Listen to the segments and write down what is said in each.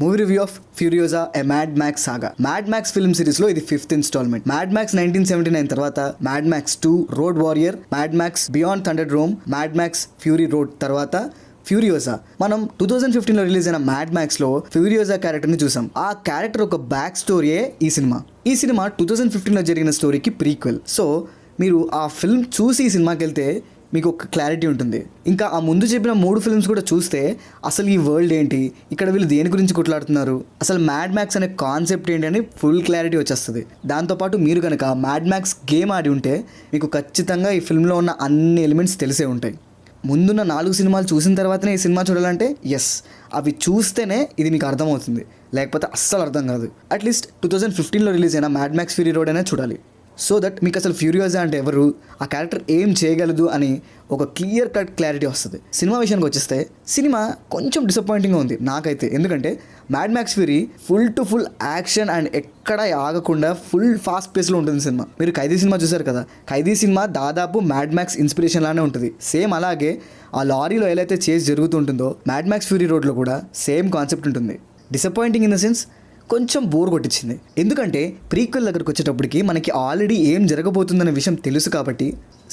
Movie review of Furiosa a Mad Max saga. Mad Max film series లో ఇది 5th installment. Mad Max 1979 తర్వాత Mad Max 2 road warrior, Mad Max beyond thunderdome, Mad Max fury road తర్వాత Furiosa. మనం 2015లో release అయిన Mad Max లో Furiosa character ని చూసాం. ఆ క్యారెక్టర్ ఒక బ్యాక్ స్టోరీయే ఈ సినిమా. ఈ సినిమా 2015లో జరిగిన స్టోరీకి ప్రీక్వెల్. సో మీరు ఆ ఫిల్మ్ చూసి ఈ సినిమాకి వెళ్తే మీకు ఒక క్లారిటీ ఉంటుంది. ఇంకా ఆ ముందు చెప్పిన 3 ఫిల్మ్స్ కూడా చూస్తే అసలు ఈ వరల్డ్ ఏంటి, ఇక్కడ వీళ్ళు దేని గురించి కొట్లాడుతున్నారు, అసలు మ్యాడ్ మ్యాక్స్ అనే కాన్సెప్ట్ ఏంటి అని ఫుల్ క్లారిటీ వచ్చేస్తుంది. దాంతోపాటు మీరు కనుక మ్యాడ్ మ్యాక్స్ గేమ్ ఆడి ఉంటే మీకు ఖచ్చితంగా ఈ ఫిల్మ్లో ఉన్న అన్ని ఎలిమెంట్స్ తెలిసే ఉంటాయి. ముందున్న 4 సినిమాలు చూసిన తర్వాతనే ఈ సినిమా చూడాలంటే ఎస్, అవి చూస్తేనే ఇది మీకు అర్థమవుతుంది, లేకపోతే అస్సలు అర్థం కాదు. అట్లీస్ట్ 2015లో రిలీజ్ అయిన మ్యాడ్ మ్యాక్స్ ఫ్యూరీ రోడ్ అయినా చూడాలి. సో దట్ మీకు అసలు ఫ్యూరియోజా అంటే ఎవరు, ఆ క్యారెక్టర్ ఏం చేయగలదు అని ఒక క్లియర్ కట్ క్లారిటీ వస్తుంది. సినిమా విషయానికి వచ్చేస్తే సినిమా కొంచెం డిసప్పాయింటింగ్గా ఉంది నాకైతే. ఎందుకంటే mad Max fury full to full action and ఎక్కడ ఆగకుండా ఫుల్ ఫాస్ట్ పేస్లో ఉంటుంది సినిమా. మీరు ఖైదీ సినిమా చూసారు కదా, ఖైదీ సినిమా దాదాపు మ్యాడ్ మ్యాక్స్ ఇన్స్పిరేషన్ లానే ఉంటుంది. సేమ్ అలాగే ఆ లారీలో ఎలా అయితే చేసి జరుగుతుంటుందో మ్యాడ్ మ్యాక్స్ ఫ్యూరీ రోడ్లో కూడా సేమ్ కాన్సెప్ట్ ఉంటుంది. డిసప్పాయింటింగ్ ఇన్ ద సెన్స్ కొంచెం బోర్ కొట్టించింది. ఎందుకంటే ప్రీక్వెల్ దగ్గరకు వచ్చేటప్పటికి మనకి ఆల్రెడీ ఏం జరగబోతుందనే విషయం తెలుసు కాబట్టి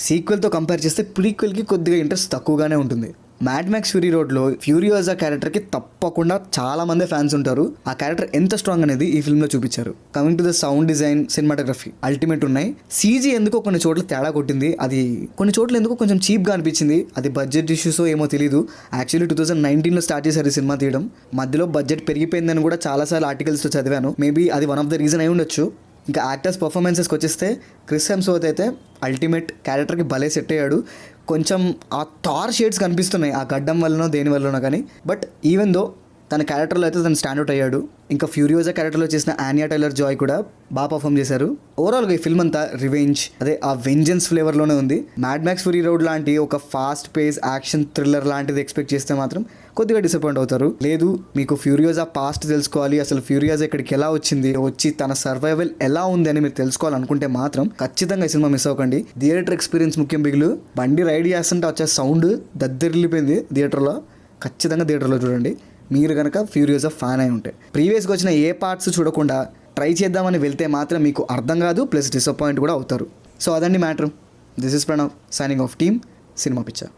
సీక్వెల్తో కంపేర్ చేస్తే ప్రీక్వెల్కి కొద్దిగా ఇంట్రెస్ట్ తక్కువగానే ఉంటుంది. మ్యాడ్ మ్యాక్స్ ఫ్యూరీ రోడ్లో ఫ్యూరియోజా క్యారెక్టర్కి తప్పకుండా చాలా మంది ఫ్యాన్స్ ఉంటారు. ఆ క్యారెక్టర్ ఎంత స్ట్రాంగ్ అనేది ఈ ఫిల్మ్లో చూపించారు. Coming to the sound design, cinematography ultimate ఉన్నాయి. సీజీ ఎందుకో కొన్ని చోట్ల తేడా కొట్టింది, అది కొన్ని చోట్ల ఎందుకో కొంచెం చీప్గా అనిపించింది. అది బడ్జెట్ ఇష్యూసో ఏమో తెలియదు. యాక్చువల్లీ 2019లో స్టార్ట్ చేశారు ఈ సినిమా తీయడం. మధ్యలో బడ్జెట్ పెరిగిపోయిందని కూడా చాలాసార్లు ఆర్టికల్స్లో చదివాను. మేబీ అది వన్ ఆఫ్ ద రీజన్ అయి ఉండొచ్చు. ఇంకా యాక్టర్స్ పర్ఫార్మెన్సెస్కి వచ్చేస్తే క్రిస్ హెమ్స్వర్త్ అయితే అల్టిమేట్, క్యారెక్టర్కి భలే సెట్ అయ్యాడు. కొంచెం ఆ థార్ షేడ్స్ కనిపిస్తున్నాయి ఆ గడ్డం వల్లనో దేని వల్లనో కానీ, బట్ ఈవెన్ దో తన క్యారెక్టర్లో అయితే తను స్టాండ్అవుట్ అయ్యాడు. ఇంకా ఫ్యూరియోజా క్యారెక్టర్లో చేసిన ఆన్యా టైలర్ జాయ్ కూడా బాగా పర్ఫామ్ చేశారు. ఓవరాల్గా ఈ ఫిల్మ్ అంతా రివెంజ్, అదే ఆ వెంజెన్స్ ఫ్లేవర్లోనే ఉంది. మ్యాడ్ మ్యాక్స్ ఫ్యూరీ రోడ్ లాంటి ఒక ఫాస్ట్ పేస్ యాక్షన్ థ్రిల్లర్ లాంటిది ఎక్స్పెక్ట్ చేస్తే మాత్రం కొద్దిగా డిసప్పాయింట్ అవుతారు. లేదు మీకు ఫ్యూరియోజా పాస్ట్ తెలుసుకోవాలి, అసలు ఫ్యూరియోజా ఇక్కడికి ఎలా వచ్చి తన సర్వైవల్ ఎలా ఉంది అని మీరు తెలుసుకోవాలనుకుంటే మాత్రం ఖచ్చితంగా ఈ సినిమా మిస్ అవ్వకండి. థియేటర్ ఎక్స్పీరియన్స్ ముఖ్యం. బిగులు బండి రైడ్ చేస్తుంటే వచ్చే సౌండ్ దద్దరిల్లిపోయింది థియేటర్లో. ఖచ్చితంగా థియేటర్లో చూడండి మీరు కనుక ఫ్యూరియోజా ఫ్యాన్ అయి ఉంటే. ప్రీవియస్గా వచ్చిన ఏ పార్ట్స్ చూడకుండా ట్రై చేద్దామని వెళ్తే మాత్రం మీకు అర్థం కాదు, ప్లస్ డిసప్పాయింట్ కూడా అవుతారు. సో అదండి matter. This is Pranav signing off team cinema picture.